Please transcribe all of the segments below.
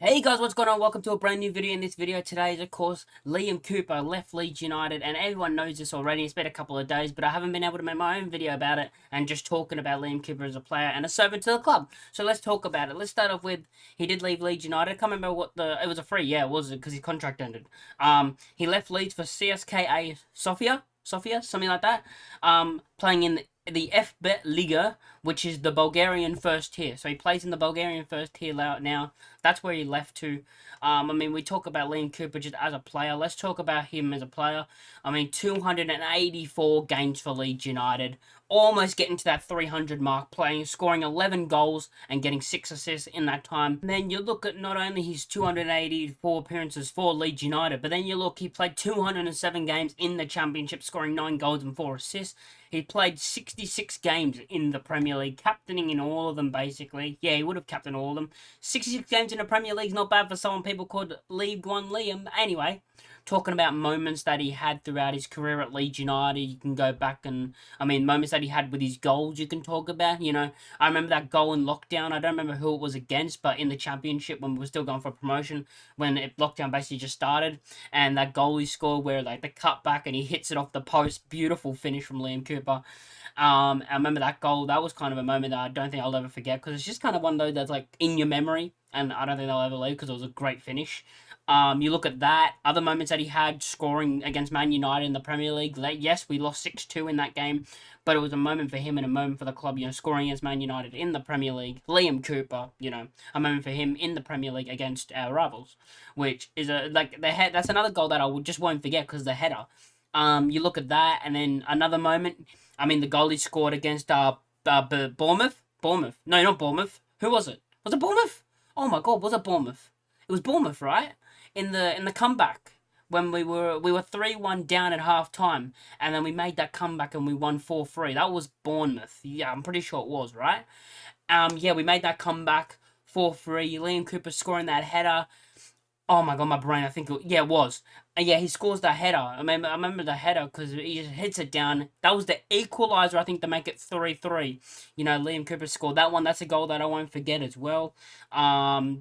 Hey guys, what's going on? Welcome to a brand new video. In this video today is, of course, Liam Cooper left Leeds United, and everyone knows this already. It's been a couple of days, but I haven't been able to make my own video about it and just talking about Liam Cooper as a player and a servant to the club. So let's talk about it. Let's start off with he did leave Leeds United. I can't remember what it was a free, yeah, it was because his contract ended. He left Leeds for CSKA Sofia, something like that. Playing in the FBet Liga, which is the Bulgarian first tier. So he plays in the Bulgarian first tier now. That's where he left to. We talk about Liam Cooper just as a player. Let's talk about him as a player. 284 games for Leeds United. Almost getting to that 300 mark, scoring 11 goals and getting 6 assists in that time. And then you look at not only his 284 appearances for Leeds United, but then you look, he played 207 games in the Championship, scoring 9 goals and 4 assists. He played 66 games in the Premier League, captaining in all of them, basically. Yeah, he would have captained all of them. 66 games in the Premier League is not bad for someone people called League One Liam. Anyway, talking about moments that he had throughout his career at Leeds United, you can go back and, moments that he had with his goals you can talk about. I remember that goal in lockdown. I don't remember who it was against, but in the Championship when we were still going for promotion, when lockdown basically just started, and that goal he scored where, the cut back and he hits it off the post. Beautiful finish from Liam Cooper. I remember that goal. That was kind of a moment that I don't think I'll ever forget, because it's just kind of one of those that's in your memory, and I don't think they'll ever leave because it was a great finish. You look at that, other moments that he had scoring against Man United in the Premier League. Yes, we lost 6-2 in that game, but it was a moment for him and a moment for the club, scoring against Man United in the Premier League. Liam Cooper, a moment for him in the Premier League against our rivals, which is that's another goal that just won't forget because the header. You look at that, and then another moment. The goal he scored against Bournemouth. Bournemouth. No, not Bournemouth. Who was it? Was it Bournemouth? Oh my God, was it Bournemouth? It was Bournemouth, right? In the comeback when we were 3-1 down at half time, and then we made that comeback and we won 4-3. That was Bournemouth. Yeah, I'm pretty sure it was, right? Yeah, we made that comeback 4-3. Liam Cooper scoring that header. Oh my God, my brain. I think it was. And yeah, he scores the header. I remember the header because he just hits it down. That was the equalizer, I think, to make it 3-3. Liam Cooper scored that one. That's a goal that I won't forget as well. I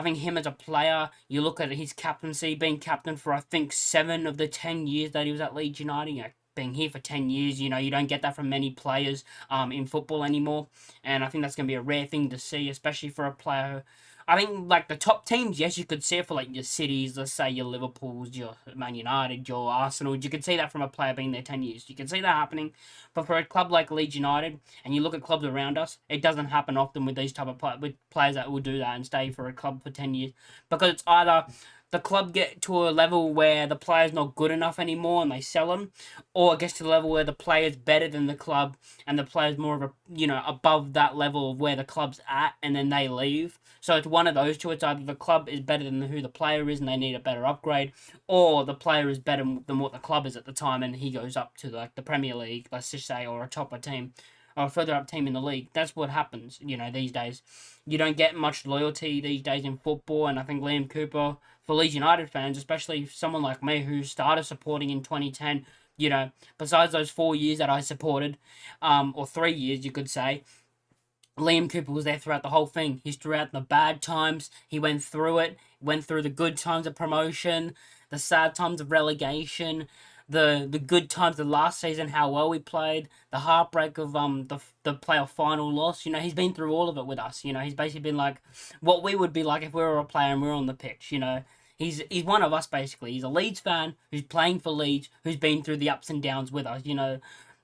think him as a player, you look at his captaincy, being captain for I think 7 of the 10 years that he was at Leeds United. Being here for 10 years, you don't get that from many players in football anymore. And I think that's going to be a rare thing to see, especially for a player. I think, the top teams, yes, you could see it for, your Cities, let's say your Liverpools, your Man United, your Arsenal. You could see that from a player being there 10 years. You can see that happening. But for a club like Leeds United, and you look at clubs around us, it doesn't happen often with these type of with players that will do that and stay for a club for 10 years. Because it's either the club get to a level where the player's not good enough anymore and they sell them, or it gets to the level where the player's better than the club and the player's more of a, above that level of where the club's at, and then they leave. So it's one of those two. It's either the club is better than who the player is and they need a better upgrade, or the player is better than what the club is at the time and he goes up to the Premier League, let's just say, or a topper team, or a further up team in the league. That's what happens, these days. You don't get much loyalty these days in football, and I think Liam Cooper, for Leeds United fans, especially someone like me who started supporting in 2010, besides those 4 years that I supported, or 3 years you could say, Liam Cooper was there throughout the whole thing. He's throughout the bad times. He went through it. Went through the good times of promotion, the sad times of relegation, the good times of last season, how well we played, the heartbreak of the playoff final loss. He's been through all of it with us. He's basically been like what we would be like if we were a player and we were on the pitch. He's one of us basically. He's a Leeds fan who's playing for Leeds, who's been through the ups and downs with us.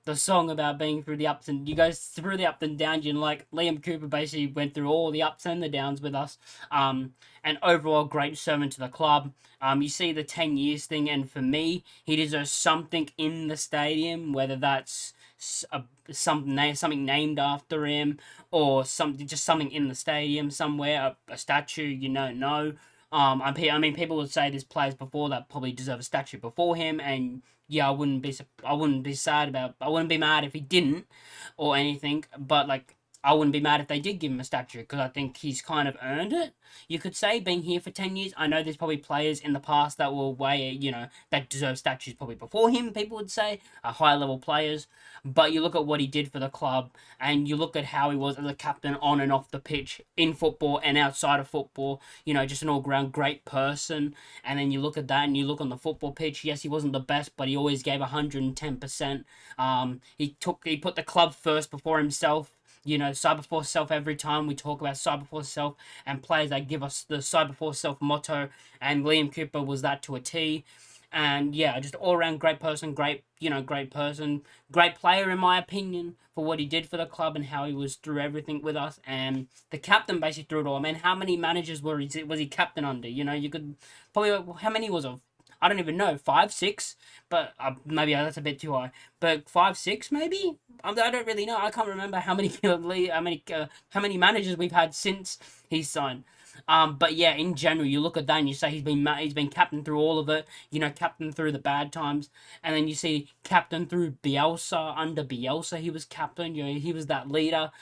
The song about being through the ups and you go through the ups and downs. Liam Cooper basically went through all the ups and the downs with us. And overall great servant to the club. You see the 10 years thing, and for me, he deserves something in the stadium, whether that's something named after him, or something in the stadium somewhere, a statue. No. People would say there's players before that probably deserve a statue before him, and yeah, I wouldn't be mad if he didn't, or anything. But I wouldn't be mad if they did give him a statue because I think he's kind of earned it. You could say, being here for 10 years. I know there's probably players in the past that were way, that deserve statues probably before him, people would say, higher level players. But you look at what he did for the club, and you look at how he was as a captain on and off the pitch, in football and outside of football, just an all round great person. And then you look at that and you look on the football pitch. Yes, he wasn't the best, but he always gave 110%. He put the club first before himself. Cyberforce Self, every time we talk about Cyberforce Self and players that give us the Cyberforce Self motto, and Liam Cooper was that to a T. And yeah, just all around great person, great person, great player in my opinion for what he did for the club and how he was through everything with us. And the captain basically through it all. Man, how many managers was he captain under? You could probably, how many was it? I don't even know, 5, 6, but maybe that's a bit too high. But 5, 6 maybe. I don't really know. I can't remember how many managers we've had since he signed. But yeah, in general, you look at that and you say he's been captain through all of it. Captain through the bad times, and then you see captain through Bielsa. Under Bielsa, he was captain. He was that leader.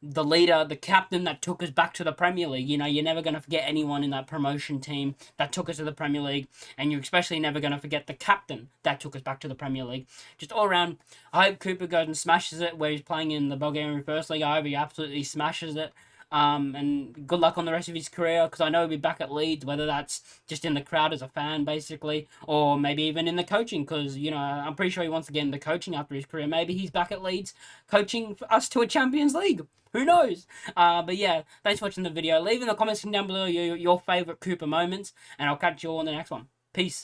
The leader, the captain that took us back to the Premier League. You're never going to forget anyone in that promotion team that took us to the Premier League, and you're especially never going to forget the captain that took us back to the Premier League. Just all around, I hope Cooper goes and smashes it where he's playing in the Bulgarian First League. I hope he absolutely smashes it. And good luck on the rest of his career, because I know he'll be back at Leeds, whether that's just in the crowd as a fan, basically, or maybe even in the coaching, because, I'm pretty sure he wants to get into coaching after his career. Maybe he's back at Leeds coaching us to a Champions League. Who knows? But yeah, thanks for watching the video. Leave in the comments down below your favourite Cooper moments, and I'll catch you all in the next one. Peace.